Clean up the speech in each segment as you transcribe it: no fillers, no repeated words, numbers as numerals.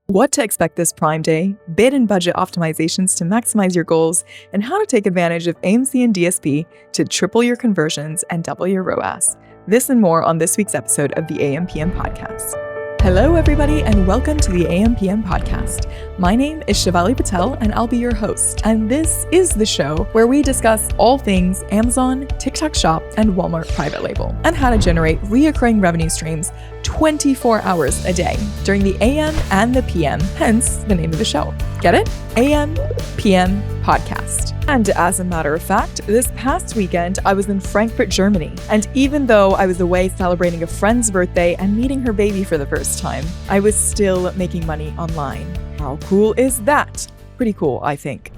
What to expect this Prime Day, bid and budget optimizations to maximize your goals, and how to take advantage of AMC and DSP to triple your conversions and double your ROAS. This and more on this week's episode of the AMPM Podcast. Hello, everybody, and welcome to the AMPM Podcast. My name is Shivali Patel, and I'll be your host. And this is the show where we discuss all things Amazon, TikTok Shop, and Walmart private label, and how to generate reoccurring revenue streams 24 hours a day during the AM and the PM, hence the name of the show. Get it? AM, PM Podcast. And as a matter of fact, this past weekend, I was in Frankfurt, Germany. And even though I was away celebrating a friend's birthday and meeting her baby for the first time, I was still making money online. How cool is that? Pretty cool, I think.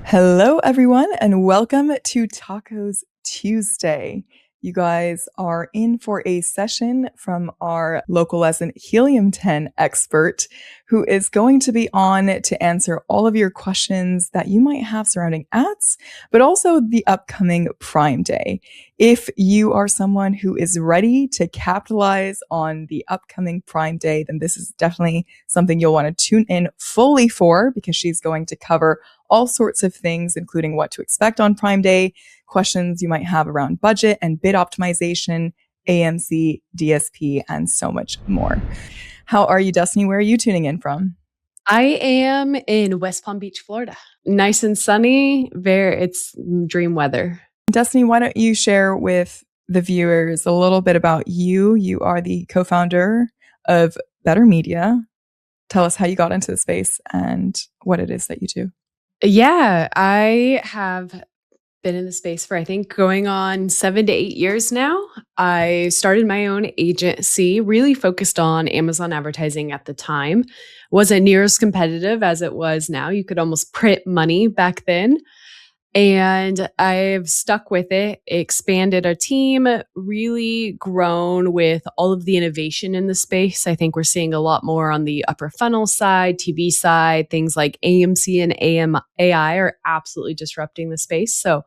Hello, everyone, and welcome to Tacos Tuesday. You guys are in for a session from our local lesson Helium-10 expert who is going to be on to answer all of your questions that you might have surrounding ads, but also the upcoming Prime Day. If you are someone who is ready to capitalize on the upcoming Prime Day, then this is definitely something you'll want to tune in fully for, because she's going to cover all sorts of things, including what to expect on Prime Day, questions you might have around budget and bid optimization, AMC, DSP, and so much more. How are you, Destaney? Where are you tuning in from? I am in West Palm Beach, Florida. Nice and sunny. It's dream weather. Destaney, why don't you share with the viewers a little bit about you? You are the co-founder of Better Media. Tell us how you got into the space and what it is that you do. Yeah, I have been in the space for, I think, going on 7 to 8 years now. I started my own agency, really focused on Amazon advertising at the time. Wasn't near as competitive as it was now. You could almost print money back then. And I've stuck with it, expanded our team, really grown with all of the innovation in the space. I think we're seeing a lot more on the upper funnel side, TV side, things like AMC and AI are absolutely disrupting the space. So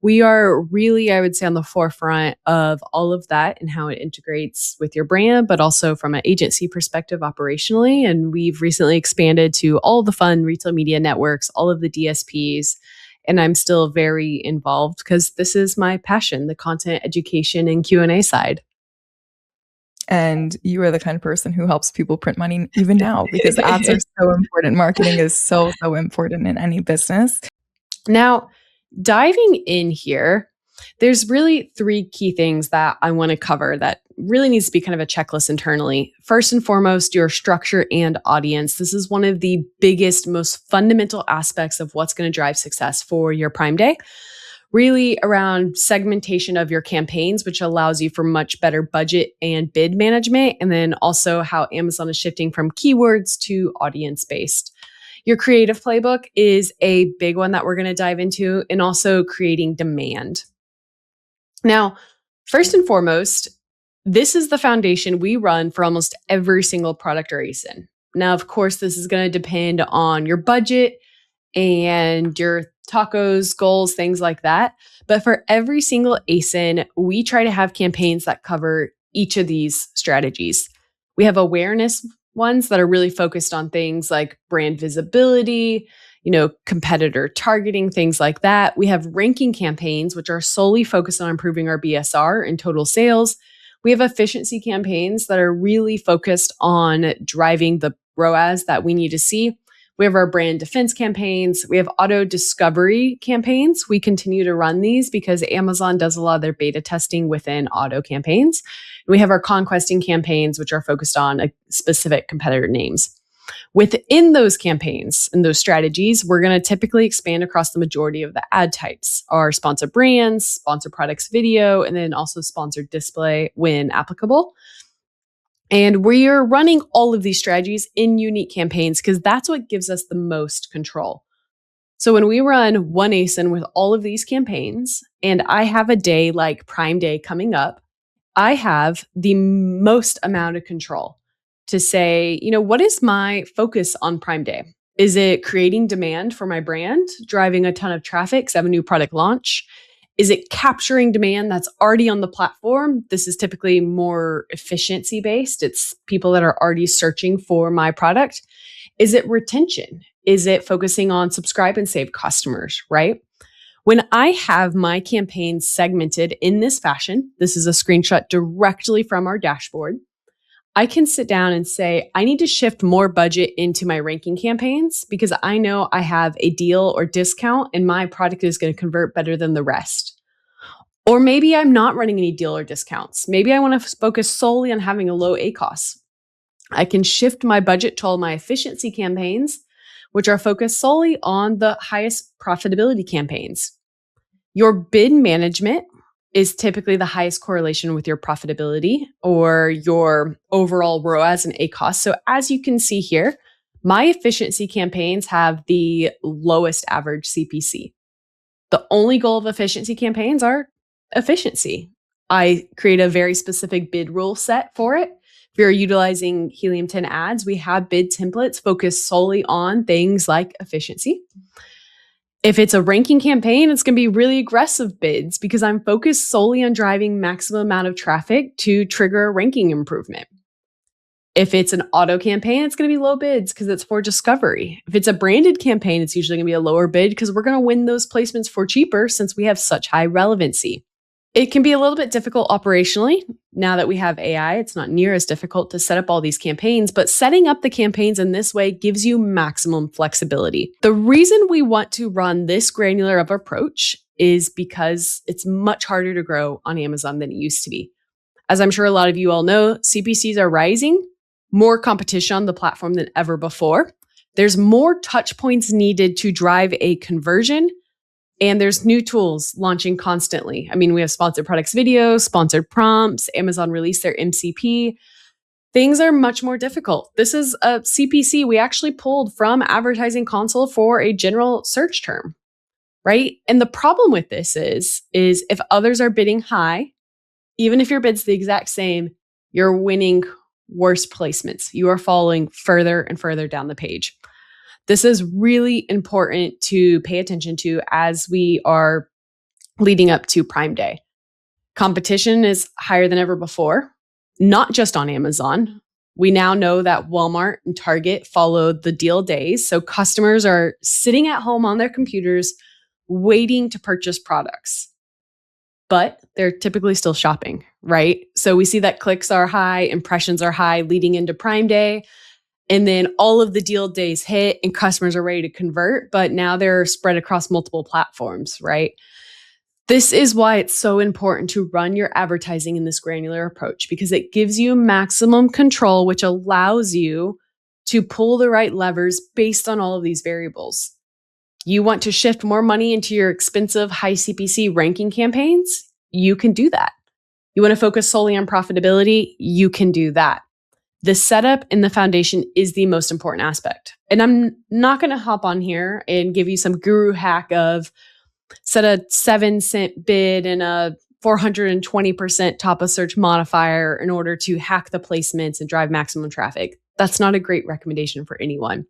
we are really, I would say, on the forefront of all of that and how it integrates with your brand, but also from an agency perspective operationally. And we've recently expanded to all the fun retail media networks, all of the DSPs. And I'm still very involved because this is my passion, the content education and Q&A side. And you are the kind of person who helps people print money even now, because ads are so important. Marketing is so important in any business. Now, diving in here, there's really 3 key things that I want to cover that really needs to be kind of a checklist internally. First and foremost, your structure and audience. This is one of the biggest, most fundamental aspects of what's going to drive success for your Prime Day. Really around segmentation of your campaigns, which allows you for much better budget and bid management. And then also how Amazon is shifting from keywords to audience-based. Your creative playbook is a big one that we're going to dive into, and also creating demand. Now, first and foremost, this is the foundation we run for almost every single product or ASIN. Now, of course, this is going to depend on your budget and your tacos, goals, things like that. But for every single ASIN, we try to have campaigns that cover each of these strategies. We have awareness ones that are really focused on things like brand visibility, competitor targeting, things like that. We have ranking campaigns, which are solely focused on improving our BSR and total sales. We have efficiency campaigns that are really focused on driving the ROAS that we need to see. We have our brand defense campaigns. We have auto discovery campaigns. We continue to run these because Amazon does a lot of their beta testing within auto campaigns. We have our conquesting campaigns, which are focused on a specific competitor names. Within those campaigns and those strategies, we're going to typically expand across the majority of the ad types, our sponsored brands, sponsored products video, and then also sponsored display when applicable. And we are running all of these strategies in unique campaigns because that's what gives us the most control. So when we run one ASIN with all of these campaigns, and I have a day like Prime Day coming up, I have the most amount of control to say, what is my focus on Prime Day? Is it creating demand for my brand, driving a ton of traffic because I have a new product launch? Is it capturing demand that's already on the platform? This is typically more efficiency based. It's people that are already searching for my product. Is it retention? Is it focusing on subscribe and save customers, right? When I have my campaigns segmented in this fashion, this is a screenshot directly from our dashboard. I can sit down and say, I need to shift more budget into my ranking campaigns because I know I have a deal or discount and my product is going to convert better than the rest. Or maybe I'm not running any deal or discounts. Maybe I want to focus solely on having a low ACoS. I can shift my budget to all my efficiency campaigns, which are focused solely on the highest profitability campaigns. Your bid management is typically the highest correlation with your profitability or your overall ROAS and ACoS. So as you can see here, my efficiency campaigns have the lowest average CPC. The only goal of efficiency campaigns are efficiency. I create a very specific bid rule set for it. If you're utilizing Helium 10 ads, we have bid templates focused solely on things like efficiency. If it's a ranking campaign, it's going to be really aggressive bids because I'm focused solely on driving maximum amount of traffic to trigger a ranking improvement. If it's an auto campaign, it's going to be low bids because it's for discovery. If it's a branded campaign, it's usually going to be a lower bid because we're going to win those placements for cheaper since we have such high relevancy. It can be a little bit difficult operationally. Now that we have AI, it's not near as difficult to set up all these campaigns, but setting up the campaigns in this way gives you maximum flexibility. The reason we want to run this granular of approach is because it's much harder to grow on Amazon than it used to be. As I'm sure a lot of you all know, CPCs are rising, more competition on the platform than ever before. There's more touch points needed to drive a conversion. And there's new tools launching constantly. I mean, we have sponsored products videos, sponsored prompts, Amazon released their MCP. Things are much more difficult. This is a CPC we actually pulled from Advertising Console for a general search term, right? And the problem with this is if others are bidding high, even if your bid's the exact same, you're winning worse placements. You are falling further and further down the page. This is really important to pay attention to as we are leading up to Prime Day. Competition is higher than ever before, not just on Amazon. We now know that Walmart and Target followed the deal days. So customers are sitting at home on their computers waiting to purchase products. But they're typically still shopping, right? So we see that clicks are high, impressions are high leading into Prime Day. And then all of the deal days hit and customers are ready to convert, but now they're spread across multiple platforms, right? This is why it's so important to run your advertising in this granular approach because it gives you maximum control, which allows you to pull the right levers based on all of these variables. You want to shift more money into your expensive high CPC ranking campaigns? You can do that. You want to focus solely on profitability? You can do that. The setup and the foundation is the most important aspect. And I'm not going to hop on here and give you some guru hack of set a 7-cent bid and a 420% top of search modifier in order to hack the placements and drive maximum traffic. That's not a great recommendation for anyone.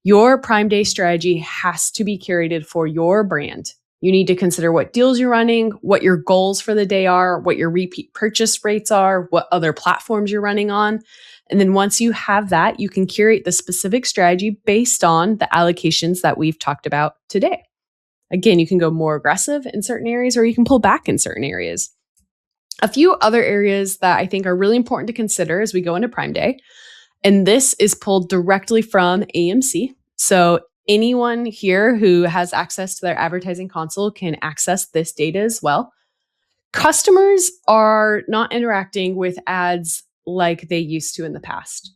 Your Prime Day strategy has to be curated for your brand. You need to consider what deals you're running, what your goals for the day are, what your repeat purchase rates are, what other platforms you're running on. And then once you have that, you can curate the specific strategy based on the allocations that we've talked about today. Again, you can go more aggressive in certain areas or you can pull back in certain areas. A few other areas that I think are really important to consider as we go into Prime Day, and this is pulled directly from AMC. So anyone here who has access to their advertising console can access this data as well. Customers are not interacting with ads like they used to in the past.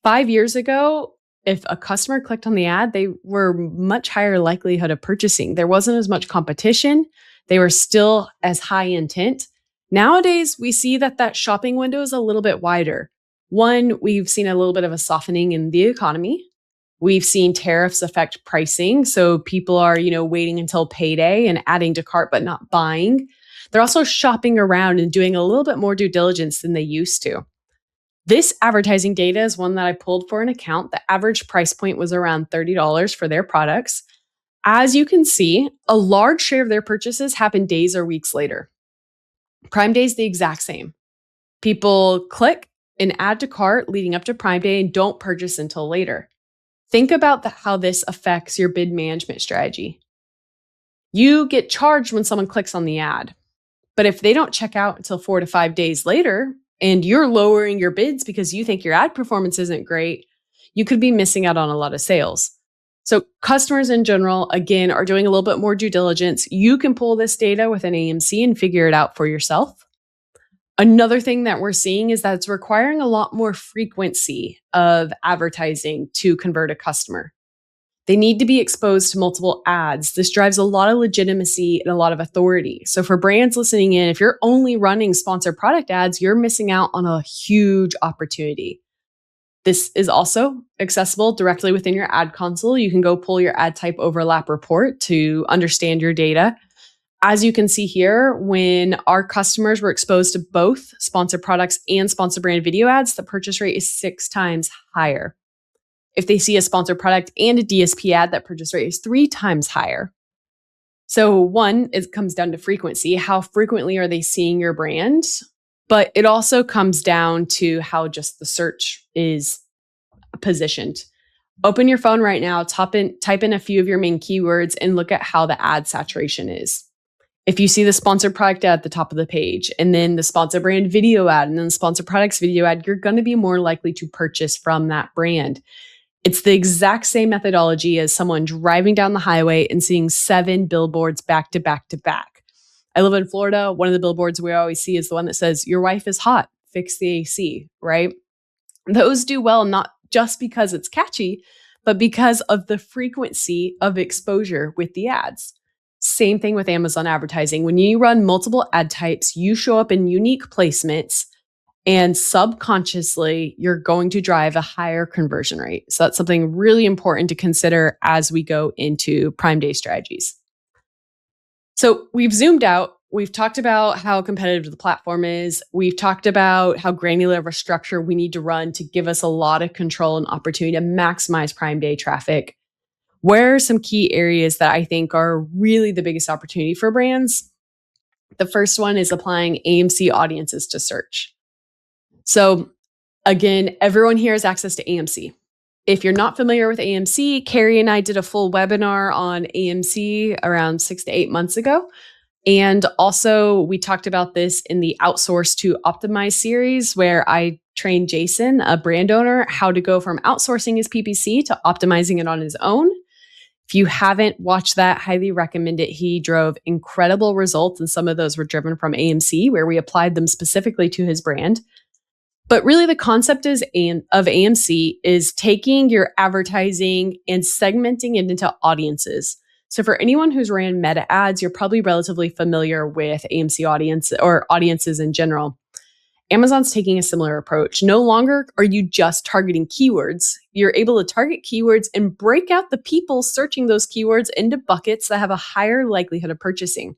5 years ago, if a customer clicked on the ad, they were much higher likelihood of purchasing. There wasn't as much competition. They were still as high intent. Nowadays, we see that shopping window is a little bit wider. One, we've seen a little bit of a softening in the economy. We've seen tariffs affect pricing. So people are, waiting until payday and adding to cart, but not buying. They're also shopping around and doing a little bit more due diligence than they used to. This advertising data is one that I pulled for an account. The average price point was around $30 for their products. As you can see, a large share of their purchases happen days or weeks later. Prime Day is the exact same. People click and add to cart leading up to Prime Day and don't purchase until later. Think about how this affects your bid management strategy. You get charged when someone clicks on the ad, but if they don't check out until 4 to 5 days later, and you're lowering your bids because you think your ad performance isn't great, you could be missing out on a lot of sales. So customers in general, again, are doing a little bit more due diligence. You can pull this data with an AMC and figure it out for yourself. Another thing that we're seeing is that it's requiring a lot more frequency of advertising to convert a customer. They need to be exposed to multiple ads. This drives a lot of legitimacy and a lot of authority. So for brands listening in, if you're only running sponsored product ads, you're missing out on a huge opportunity. This is also accessible directly within your ad console. You can go pull your ad type overlap report to understand your data. As you can see here, when our customers were exposed to both sponsored products and sponsored brand video ads, the purchase rate is 6 times higher. If they see a sponsored product and a DSP ad, that purchase rate is 3 times higher. So one, it comes down to frequency. How frequently are they seeing your brand? But it also comes down to how just the search is positioned. Open your phone right now, type in a few of your main keywords and look at how the ad saturation is. If you see the sponsored product ad at the top of the page, and then the sponsored brand video ad, and then the sponsored products video ad, you're going to be more likely to purchase from that brand. It's the exact same methodology as someone driving down the highway and seeing 7 billboards back to back to back. I live in Florida. One of the billboards we always see is the one that says, "Your wife is hot, fix the AC," right? Those do well, not just because it's catchy, but because of the frequency of exposure with the ads. Same thing with Amazon advertising. When you run multiple ad types, you show up in unique placements, and subconsciously, you're going to drive a higher conversion rate. So that's something really important to consider as we go into Prime Day strategies. So we've zoomed out. We've talked about how competitive the platform is. We've talked about how granular of a structure we need to run to give us a lot of control and opportunity to maximize Prime Day traffic. Where are some key areas that I think are really the biggest opportunity for brands? The first one is applying AMC audiences to search. So again, everyone here has access to AMC. If you're not familiar with AMC, Carrie and I did a full webinar on AMC around 6 to 8 months ago. And also we talked about this in the Outsource to Optimize series, where I trained Jason, a brand owner, how to go from outsourcing his PPC to optimizing it on his own. If you haven't watched that, highly recommend it. He drove incredible results, and some of those were driven from AMC, where we applied them specifically to his brand. But really the concept of AMC is taking your advertising and segmenting it into audiences. So for anyone who's ran meta ads, you're probably relatively familiar with AMC audience or audiences in general. Amazon's taking a similar approach. No longer are you just targeting keywords. You're able to target keywords and break out the people searching those keywords into buckets that have a higher likelihood of purchasing.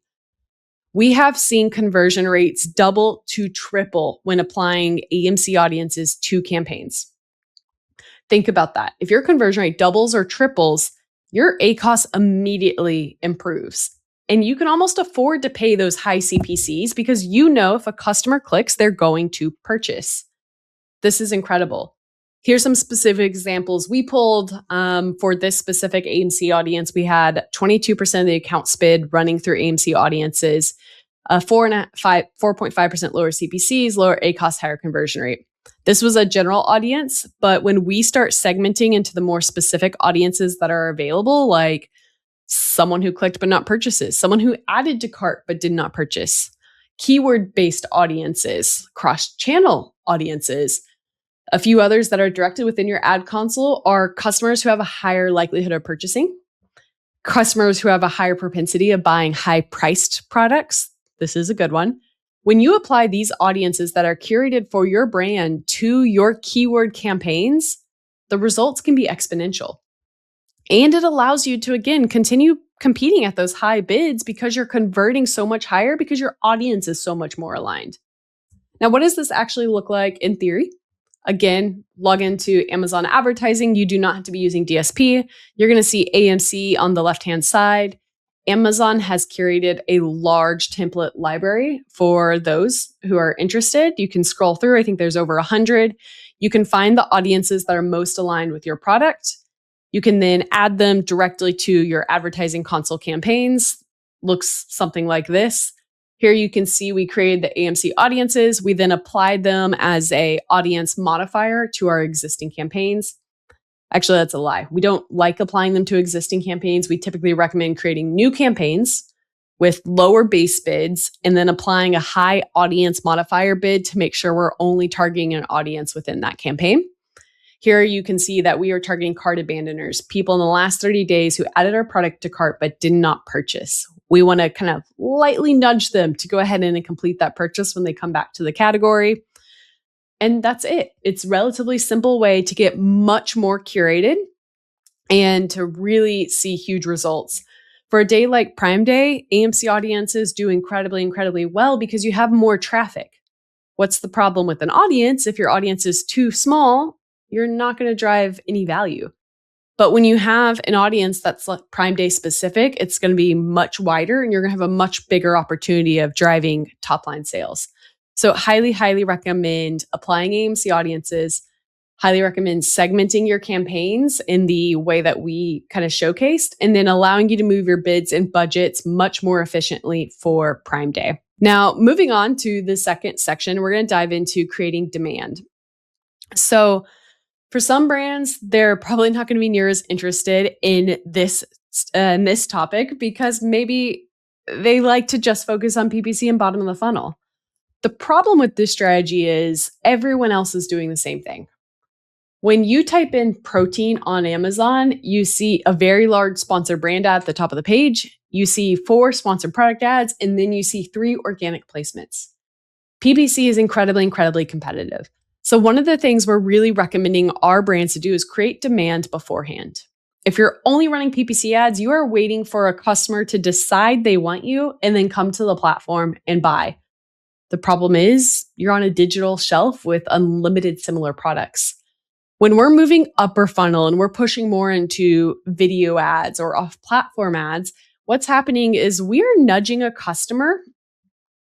We have seen conversion rates double to triple when applying AMC audiences to campaigns. Think about that. If your conversion rate doubles or triples, your ACoS immediately improves. And you can almost afford to pay those high CPCs because you know if a customer clicks, they're going to purchase. This is incredible. Here's some specific examples we pulled for this specific AMC audience. We had 22% of the account SPID running through AMC audiences, 4.5% lower CPCs, lower ACoS, higher conversion rate. This was a general audience, but when we start segmenting into the more specific audiences that are available, like someone who clicked but not purchases, someone who added to cart but did not purchase, keyword-based audiences, cross-channel audiences, a few others that are directed within your ad console are customers who have a higher likelihood of purchasing, customers who have a higher propensity of buying high-priced products. This is a good one. When you apply these audiences that are curated for your brand to your keyword campaigns, the results can be exponential. And it allows you to, again, continue competing at those high bids because you're converting so much higher because your audience is so much more aligned. Now, what does this actually look like in theory? Again, log into Amazon advertising. You do not have to be using DSP. You're going to see AMC on the left-hand side. Amazon has curated a large template library for those who are interested. You can scroll through. I think there's over 100. You can find the audiences that are most aligned with your product. You can then add them directly to your advertising console campaigns. Looks something like this. Here you can see we created the AMC audiences. We then applied them as a audience modifier to our existing campaigns. Actually, that's a lie. We don't like applying them to existing campaigns. We typically recommend creating new campaigns with lower base bids and then applying a high audience modifier bid to make sure we're only targeting an audience within that campaign. Here you can see that we are targeting cart abandoners, people in the last 30 days who added our product to cart but did not purchase. We want to kind of lightly nudge them to go ahead and complete that purchase when they come back to the category. And that's it. It's a relatively simple way to get much more curated and to really see huge results. For a day like Prime Day, AMC audiences do incredibly well because you have more traffic. What's the problem with an audience? If your audience is too small, you're not going to drive any value. But when you have an audience that's like Prime Day specific, it's going to be much wider and you're going to have a much bigger opportunity of driving top line sales. So highly recommend applying AMC audiences. Highly recommend segmenting your campaigns in the way that we kind of showcased, and then allowing you to move your bids and budgets much more efficiently for Prime Day. Now, moving on to the second section, we're going to dive into creating demand. So for some brands, they're probably not going to be near as interested in this topic because maybe they like to just focus on PPC and bottom of the funnel. The problem with this strategy is everyone else is doing the same thing. When you type in protein on Amazon, you see a very large sponsored brand ad at the top of the page. You see 4 sponsored product ads, and then you see 3 organic placements. PPC is incredibly competitive. So one of the things we're really recommending our brands to do is create demand beforehand. If you're only running PPC ads, you are waiting for a customer to decide they want you and then come to the platform and buy. The problem is you're on a digital shelf with unlimited similar products. When we're moving upper funnel and we're pushing more into video ads or off-platform ads, what's happening is we're nudging a customer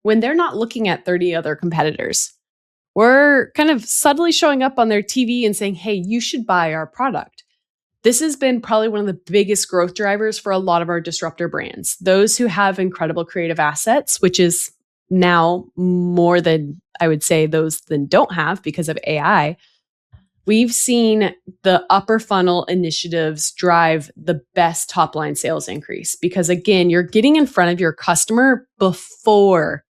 when they're not looking at 30 other competitors. We're kind of subtly showing up on their TV and saying, hey, you should buy our product. This has been probably one of the biggest growth drivers for a lot of our disruptor brands. Those who have incredible creative assets, which is now more than I would say those than don't have because of AI. We've seen the upper funnel initiatives drive the best top line sales increase because, again, you're getting in front of your customer before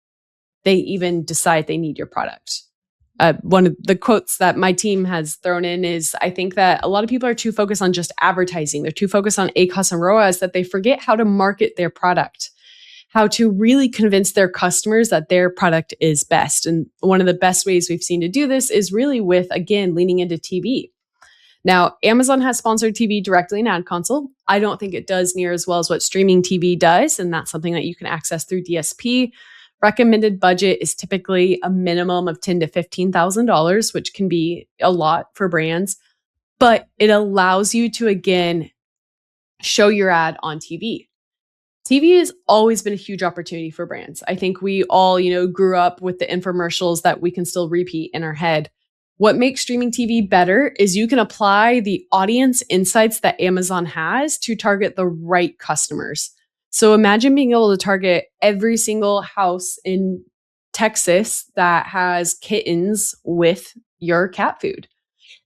they even decide they need your product. One of the quotes that my team has thrown in is, I think that a lot of people are too focused on just advertising. They're too focused on ACOS and ROAS that they forget how to market their product, how to really convince their customers that their product is best. And one of the best ways we've seen to do this is really with, again, leaning into TV. Now, Amazon has sponsored TV directly in Ad Console. I don't think it does near as well as what streaming TV does, and that's something that you can access through DSP. Recommended budget is typically a minimum of $10,000 to $15,000, which can be a lot for brands, but it allows you to, again, show your ad on TV. TV has always been a huge opportunity for brands. I think we all, grew up with the infomercials that we can still repeat in our head. What makes streaming TV better is you can apply the audience insights that Amazon has to target the right customers. So imagine being able to target every single house in Texas that has kittens with your cat food.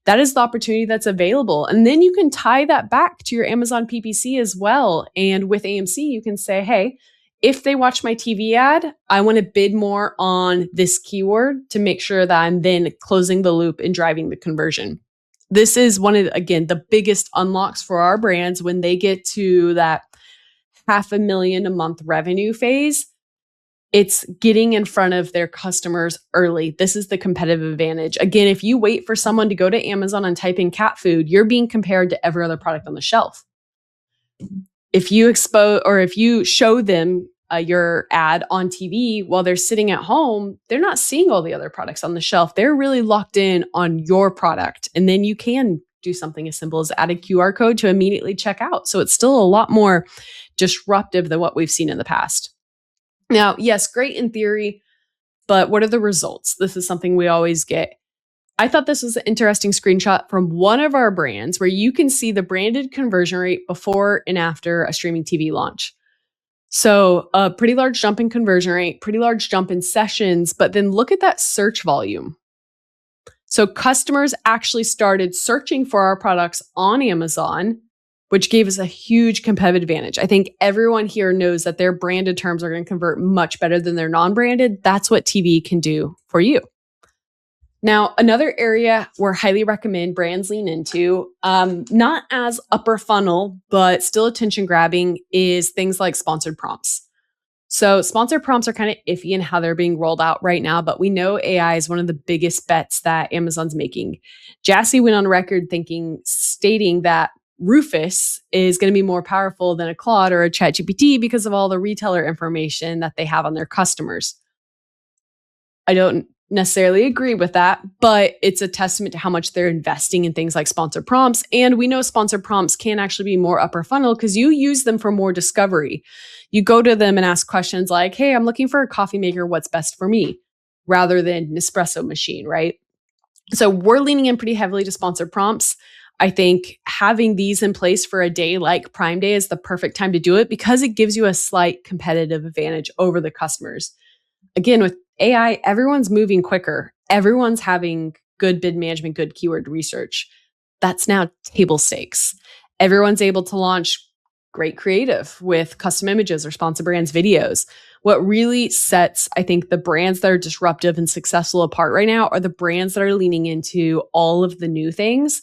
That is the opportunity that's available. And then you can tie that back to your Amazon PPC as well. And with AMC, you can say, hey, if they watch my TV ad, I want to bid more on this keyword to make sure that I'm then closing the loop and driving the conversion. This is one of, again, the biggest unlocks for our brands when they get to that $500,000 a month revenue phase. It's getting in front of their customers early. This is the competitive advantage. Again, if you wait for someone to go to Amazon and type in cat food, you're being compared to every other product on the shelf. If you show them your ad on TV while they're sitting at home, they're not seeing all the other products on the shelf. They're really locked in on your product. And then you can do something as simple as add a QR code to immediately check out. So it's still a lot more disruptive than what we've seen in the past. Now, yes, great in theory, but what are the results? This is something we always get. I thought this was an interesting screenshot from one of our brands where you can see the branded conversion rate before and after a streaming TV launch. So a pretty large jump in conversion rate, pretty large jump in sessions, but then look at that search volume. So customers actually started searching for our products on Amazon, which gave us a huge competitive advantage. I think everyone here knows that their branded terms are going to convert much better than their non-branded. That's what TV can do for you. Now, another area we're highly recommend brands lean into, not as upper funnel, but still attention grabbing, is things like sponsored prompts. So sponsored prompts are kind of iffy in how they're being rolled out right now, but we know AI is one of the biggest bets that Amazon's making. Jassy went on record stating that Rufus is going to be more powerful than a Claude or a ChatGPT because of all the retailer information that they have on their customers. I don't necessarily agree with that, but it's a testament to how much they're investing in things like sponsored prompts. And we know sponsored prompts can actually be more upper funnel because you use them for more discovery. You go to them and ask questions like, hey, I'm looking for a coffee maker. What's best for me? Rather than Nespresso machine, right? So we're leaning in pretty heavily to sponsored prompts. I think having these in place for a day like Prime Day is the perfect time to do it because it gives you a slight competitive advantage over the customers. Again, with AI, everyone's moving quicker. Everyone's having good bid management, good keyword research. That's now table stakes. Everyone's able to launch great creative with custom images or sponsor brands videos. What really sets, I think, the brands that are disruptive and successful apart right now are the brands that are leaning into all of the new things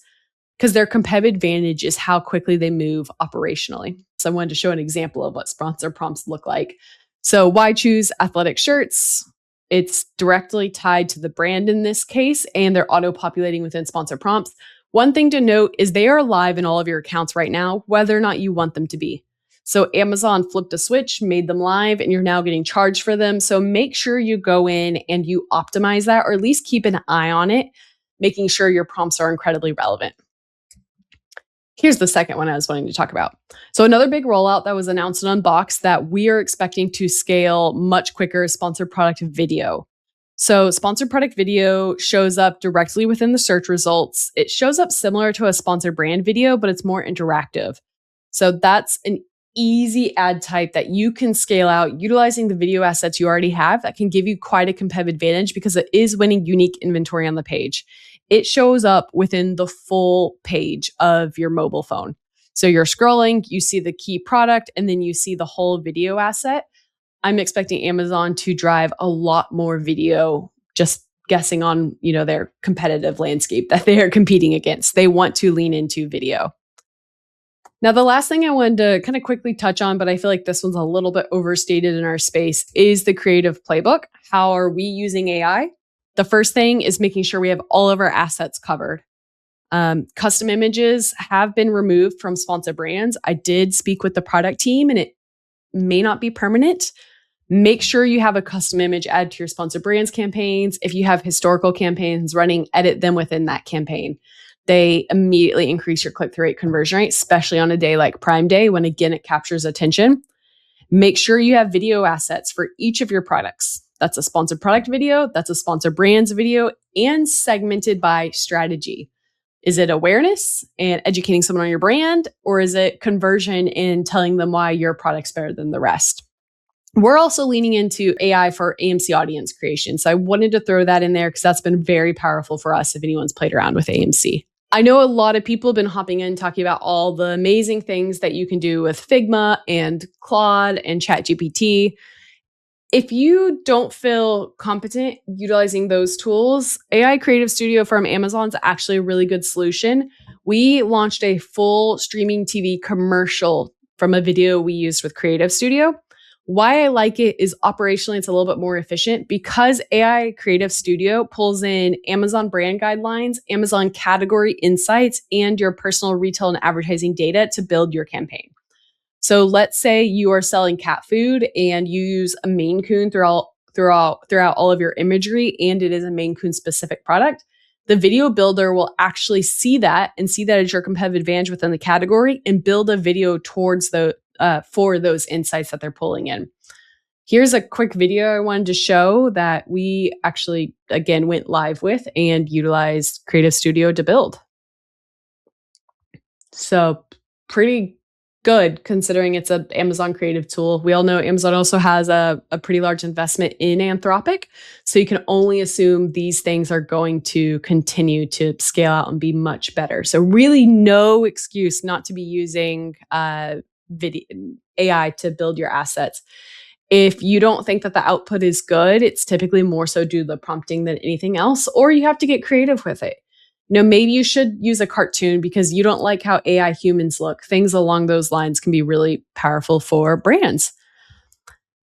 because their competitive advantage is how quickly they move operationally. So I wanted to show an example of what sponsor prompts look like. So why choose athletic shirts? It's directly tied to the brand in this case, and they're auto-populating within sponsor prompts. One thing to note is they are live in all of your accounts right now, whether or not you want them to be. So Amazon flipped a switch, made them live, and you're now getting charged for them. So make sure you go in and you optimize that, or at least keep an eye on it, making sure your prompts are incredibly relevant. Here's the second one I was wanting to talk about. So another big rollout that was announced and unboxed that we are expecting to scale much quicker is sponsored product video. So sponsored product video shows up directly within the search results. It shows up similar to a sponsored brand video, but it's more interactive. So that's an easy ad type that you can scale out utilizing the video assets you already have that can give you quite a competitive advantage because it is winning unique inventory on the page. It shows up within the full page of your mobile phone. So you're scrolling, you see the key product, and then you see the whole video asset. I'm expecting Amazon to drive a lot more video, just guessing on, their competitive landscape that they are competing against. They want to lean into video. Now, the last thing I wanted to kind of quickly touch on, but I feel like this one's a little bit overstated in our space, is the creative playbook. How are we using AI? The first thing is making sure we have all of our assets covered. Custom images have been removed from sponsor brands. I did speak with the product team and it may not be permanent. Make sure you have a custom image added to your sponsor brands campaigns. If you have historical campaigns running, edit them within that campaign. They immediately increase your click-through rate conversion rate, especially on a day like Prime Day when, again, it captures attention. Make sure you have video assets for each of your products. That's a sponsored product video, that's a sponsored brands video, and segmented by strategy. Is it awareness and educating someone on your brand, or is it conversion and telling them why your product's better than the rest? We're also leaning into AI for AMC audience creation. So I wanted to throw that in there because that's been very powerful for us if anyone's played around with AMC. I know a lot of people have been hopping in talking about all the amazing things that you can do with Figma and Claude and ChatGPT. If you don't feel competent utilizing those tools, AI Creative Studio from Amazon is actually a really good solution. We launched a full streaming TV commercial from a video we used with Creative Studio. Why I like it is operationally, it's a little bit more efficient because AI Creative Studio pulls in Amazon brand guidelines, Amazon category insights, and your personal retail and advertising data to build your campaign. So let's say you are selling cat food and you use a Maine Coon throughout all of your imagery, and it is a Maine Coon specific product. The video builder will actually see that and see that as your competitive advantage within the category and build a video towards for those insights that they're pulling in. Here's a quick video I wanted to show that we actually, again, went live with and utilized Creative Studio to build. So pretty good considering it's an Amazon creative tool. We all know Amazon also has a pretty large investment in Anthropic. So you can only assume these things are going to continue to scale out and be much better. So really no excuse not to be using video AI to build your assets. If you don't think that the output is good, it's typically more so due to the prompting than anything else, or you have to get creative with it. Maybe you should use a cartoon because you don't like how AI humans look. Things along those lines can be really powerful for brands.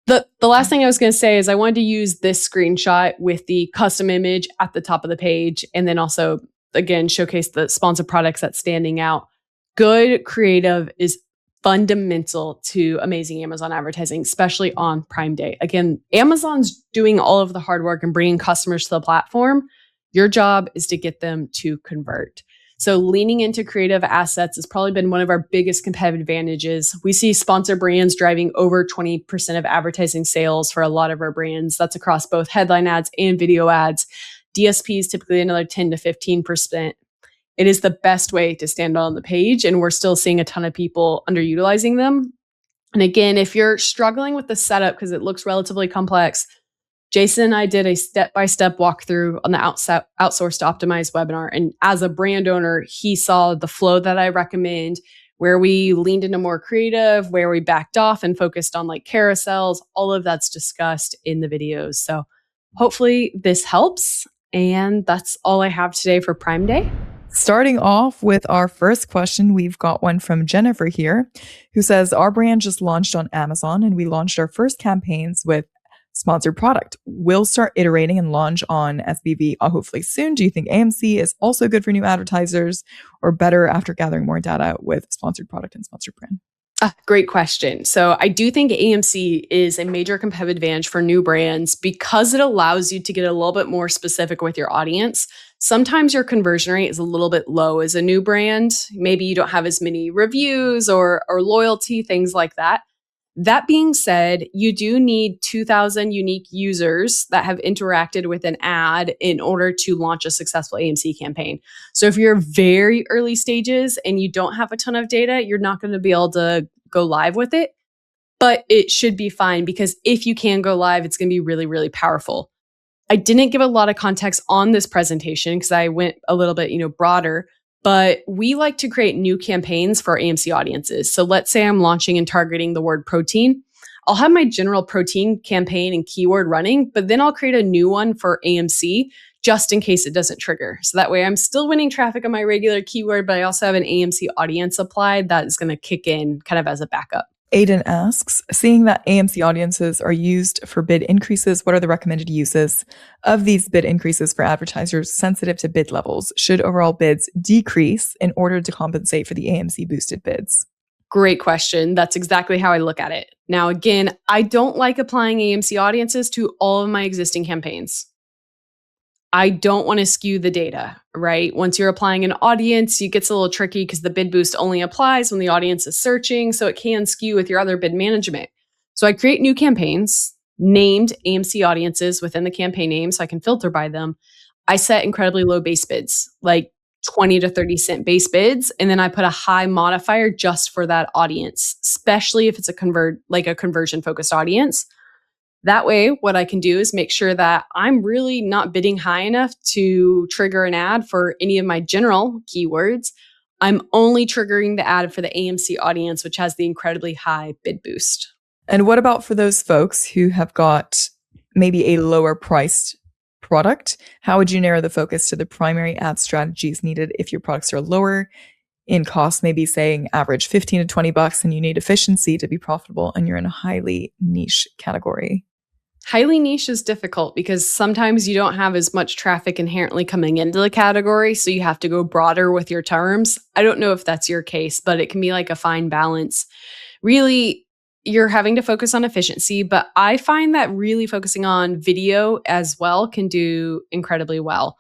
The last thing I was going to say is I wanted to use this screenshot with the custom image at the top of the page, and then also, again, showcase the sponsored products that's standing out. Good creative is fundamental to amazing Amazon advertising, especially on Prime Day. Again, Amazon's doing all of the hard work and bringing customers to the platform. Your job is to get them to convert. So leaning into creative assets has probably been one of our biggest competitive advantages. We see sponsor brands driving over 20% of advertising sales for a lot of our brands. That's across both headline ads and video ads. DSPs typically another 10 to 15%. It is the best way to stand on the page, and we're still seeing a ton of people underutilizing them. And again, if you're struggling with the setup because it looks relatively complex, Jason and I did a step-by-step walkthrough on the Outsourced Optimized webinar. And as a brand owner, he saw the flow that I recommend, where we leaned into more creative, where we backed off and focused on like carousels. All of that's discussed in the videos. So hopefully this helps. And that's all I have today for Prime Day. Starting off with our first question, we've got one from Jennifer here, who says, our brand just launched on Amazon and we launched our first campaigns with sponsored product. We'll start iterating and launch on SBV hopefully soon. Do you think AMC is also good for new advertisers or better after gathering more data with sponsored product and sponsored brand? Great question. So I do think AMC is a major competitive advantage for new brands because it allows you to get a little bit more specific with your audience. Sometimes your conversion rate is a little bit low as a new brand. Maybe you don't have as many reviews or loyalty, things like that. That being said, you do need 2,000 unique users that have interacted with an ad in order to launch a successful AMC campaign. So if you're very early stages and you don't have a ton of data, you're not going to be able to go live with it. But it should be fine because if you can go live, it's going to be really, really powerful. I didn't give a lot of context on this presentation because I went a little bit, broader. But we like to create new campaigns for AMC audiences. So let's say I'm launching and targeting the word protein. I'll have my general protein campaign and keyword running, but then I'll create a new one for AMC just in case it doesn't trigger. So that way I'm still winning traffic on my regular keyword, but I also have an AMC audience applied that is going to kick in kind of as a backup. Aiden asks, seeing that AMC audiences are used for bid increases, what are the recommended uses of these bid increases for advertisers sensitive to bid levels? Should overall bids decrease in order to compensate for the AMC boosted bids? Great question. That's exactly how I look at it. Now, again, I don't like applying AMC audiences to all of my existing campaigns. I don't want to skew the data, right? Once you're applying an audience, it gets a little tricky because the bid boost only applies when the audience is searching. So it can skew with your other bid management. So I create new campaigns named AMC audiences within the campaign name so I can filter by them. I set incredibly low base bids, like 20 to 30 cent base bids. And then I put a high modifier just for that audience, especially if it's a conversion focused audience. That way, what I can do is make sure that I'm really not bidding high enough to trigger an ad for any of my general keywords. I'm only triggering the ad for the AMC audience, which has the incredibly high bid boost. And what about for those folks who have got maybe a lower priced product? How would you narrow the focus to the primary ad strategies needed if your products are lower in cost, maybe saying average 15 to 20 bucks and you need efficiency to be profitable and you're in a highly niche category? Highly niche is difficult because sometimes you don't have as much traffic inherently coming into the category, so you have to go broader with your terms. I don't know if that's your case, but it can be like a fine balance. Really, you're having to focus on efficiency, but I find that really focusing on video as well can do incredibly well.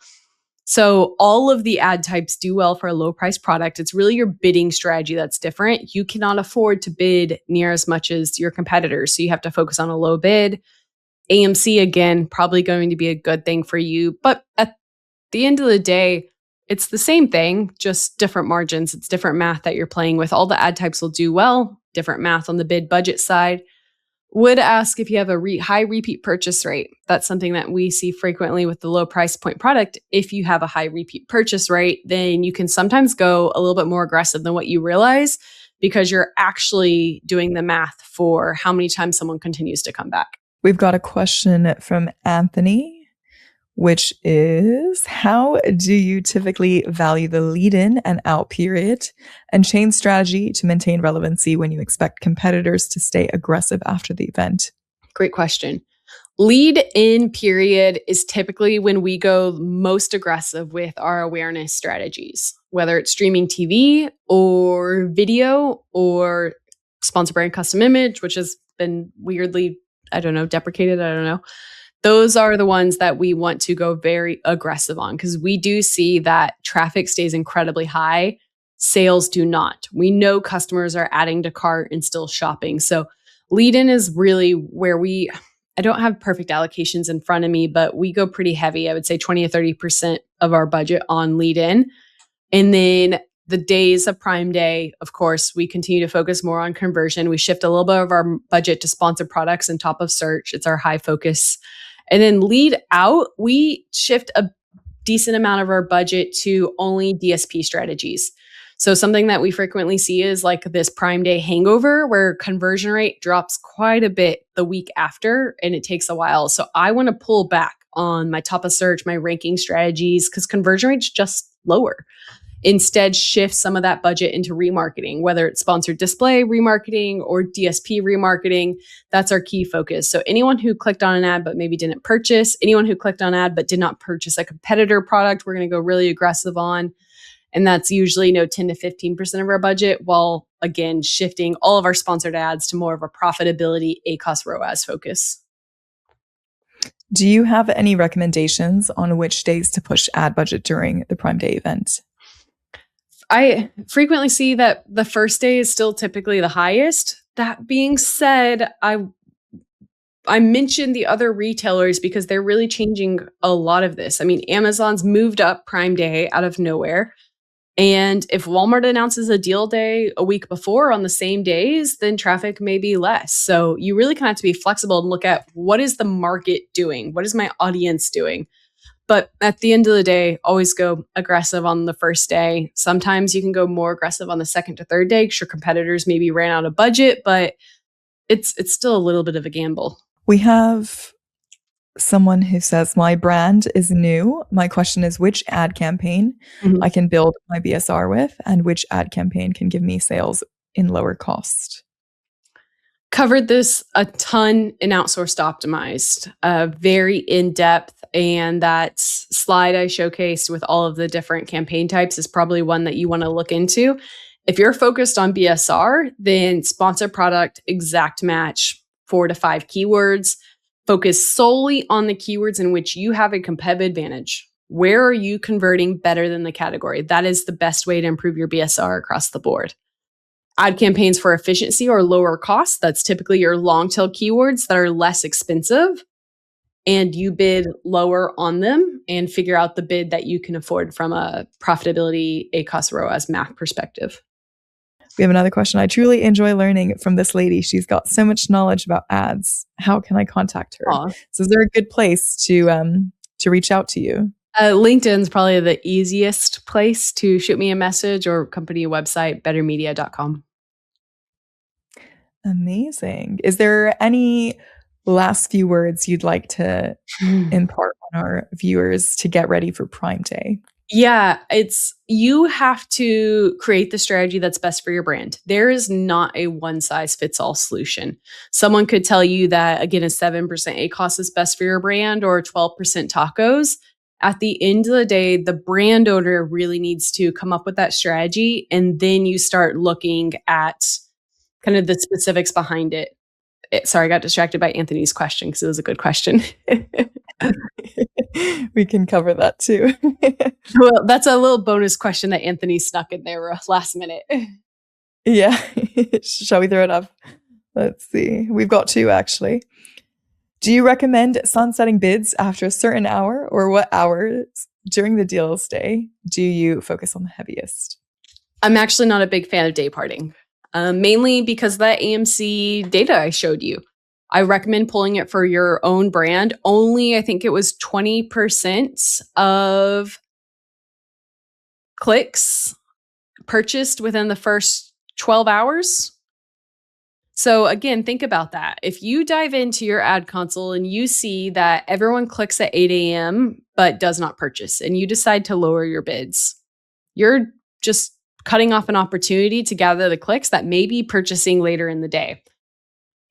So all of the ad types do well for a low price product. It's really your bidding strategy that's different. You cannot afford to bid near as much as your competitors. So you have to focus on a low bid. AMC, again, probably going to be a good thing for you. But at the end of the day, it's the same thing, just different margins. It's different math that you're playing with. All the ad types will do well, different math on the bid budget side. Would ask if you have a high repeat purchase rate. That's something that we see frequently with the low price point product. If you have a high repeat purchase rate, then you can sometimes go a little bit more aggressive than what you realize because you're actually doing the math for how many times someone continues to come back. We've got a question from Anthony, which is, how do you typically value the lead-in and out period and change strategy to maintain relevancy when you expect competitors to stay aggressive after the event? Great question. Lead-in period is typically when we go most aggressive with our awareness strategies, whether it's streaming TV or video or sponsor brand custom image, which has been weirdly, deprecated. I don't know. Those are the ones that we want to go very aggressive on because we do see that traffic stays incredibly high. Sales do not. We know customers are adding to cart and still shopping. So lead in is really where I don't have perfect allocations in front of me, but we go pretty heavy. I would say 20 to 30% of our budget on lead in. And then the days of Prime Day, of course, we continue to focus more on conversion. We shift a little bit of our budget to sponsored products and top of search. It's our high focus. And then lead out, we shift a decent amount of our budget to only DSP strategies. So something that we frequently see is like this Prime Day hangover where conversion rate drops quite a bit the week after and it takes a while. So I want to pull back on my top of search, my ranking strategies, because conversion rate's just lower. Instead, shift some of that budget into remarketing, whether it's sponsored display remarketing or DSP remarketing. That's our key focus. So anyone who clicked on an ad but maybe didn't purchase, anyone who clicked on an ad but did not purchase a competitor product, we're going to go really aggressive on. And that's usually 10 to 15% of our budget, while again, shifting all of our sponsored ads to more of a profitability ACoS ROAS focus. Do you have any recommendations on which days to push ad budget during the Prime Day event? I frequently see that the first day is still typically the highest. That being said, I mentioned the other retailers because they're really changing a lot of this. I mean, Amazon's moved up Prime Day out of nowhere. And if Walmart announces a deal day a week before on the same days, then traffic may be less. So you really kind of have to be flexible and look at what is the market doing? What is my audience doing? But at the end of the day, always go aggressive on the first day. Sometimes you can go more aggressive on the second to third day because your competitors maybe ran out of budget, but it's still a little bit of a gamble. We have someone who says, my brand is new. My question is which ad campaign I can build my BSR with and which ad campaign can give me sales in lower cost. Covered this a ton in Outsourced Optimized, very in-depth. And that slide I showcased with all of the different campaign types is probably one that you want to look into. If you're focused on BSR, then sponsor product, exact match, 4 to 5 keywords. Focus solely on the keywords in which you have a competitive advantage. Where are you converting better than the category? That is the best way to improve your BSR across the board. Ad campaigns for efficiency or lower cost. That's typically your long tail keywords that are less expensive. And you bid lower on them and figure out the bid that you can afford from a profitability ACoS ROAS math perspective. We have another question. I truly enjoy learning from this lady. She's got so much knowledge about ads. How can I contact her? Aww. So is there a good place to reach out to you? LinkedIn's probably the easiest place to shoot me a message, or company website, bettermedia.com. Amazing. Is there any last few words you'd like to impart on our viewers to get ready for Prime Day? Yeah, you have to create the strategy that's best for your brand. There is not a one size fits all solution. Someone could tell you that, again, a 7% ACoS is best for your brand or 12% tacos. At the end of the day, the brand owner really needs to come up with that strategy. And then you start looking at kind of the specifics behind it. Sorry, I got distracted by Anthony's question because it was a good question. We can cover that too. Well, that's a little bonus question that Anthony snuck in there last minute. Yeah. Shall we throw it up? Let's see. We've got two actually. Do you recommend sunsetting bids after a certain hour, or what hours during the deals day do you focus on the heaviest? I'm actually not a big fan of day parting, mainly because of that AMC data I showed you. I recommend pulling it for your own brand. Only, I think it was 20% of clicks purchased within the first 12 hours. So again, think about that. If you dive into your ad console and you see that everyone clicks at 8 a.m. but does not purchase, and you decide to lower your bids, you're just cutting off an opportunity to gather the clicks that may be purchasing later in the day.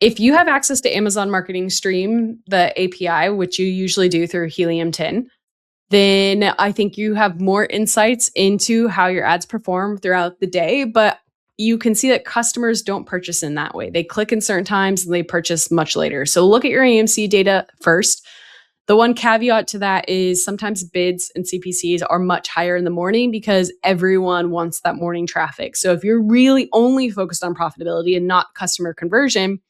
If you have access to Amazon Marketing Stream, the API, which you usually do through Helium 10, then I think you have more insights into how your ads perform throughout the day. But you can see that customers don't purchase in that way. They click in certain times and they purchase much later. So look at your AMC data first. The one caveat to that is sometimes bids and CPCs are much higher in the morning because everyone wants that morning traffic. So if you're really only focused on profitability and not customer conversion,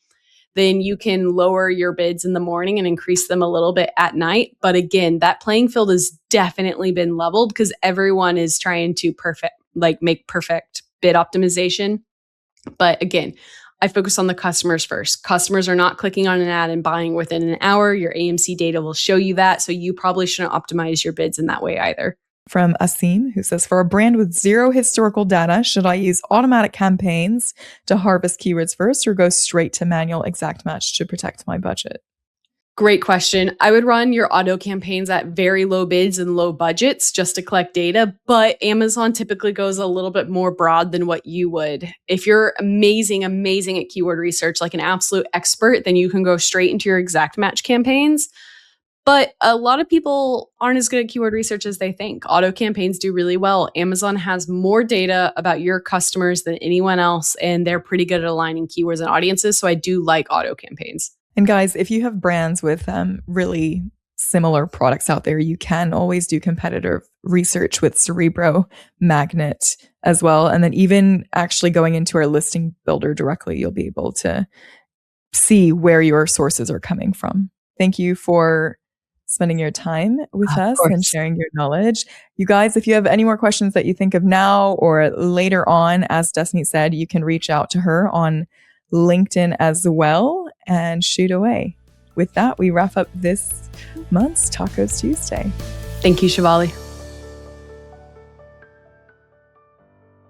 then you can lower your bids in the morning and increase them a little bit at night. But again, that playing field has definitely been leveled because everyone is trying to make perfect bid optimization. But again, I focus on the customers first. Customers are not clicking on an ad and buying within an hour. Your AMC data will show you that. So you probably shouldn't optimize your bids in that way either. From Asim, who says, for a brand with zero historical data, should I use automatic campaigns to harvest keywords first or go straight to manual exact match to protect my budget? Great question. I would run your auto campaigns at very low bids and low budgets just to collect data, but Amazon typically goes a little bit more broad than what you would. If you're amazing at keyword research, like an absolute expert, then you can go straight into your exact match campaigns. But a lot of people aren't as good at keyword research as they think. Auto campaigns do really well. Amazon has more data about your customers than anyone else, and they're pretty good at aligning keywords and audiences. So I do like auto campaigns. And guys, if you have brands with really similar products out there, you can always do competitive research with Cerebro, Magnet as well. And then even actually going into our listing builder directly, you'll be able to see where your sources are coming from. Thank you for spending your time with us and sharing your knowledge. You guys, if you have any more questions that you think of now or later on, as Destaney said, you can reach out to her on LinkedIn as well and shoot away. With that, we wrap up this month's Tacos Tuesday. Thank you, Shivali.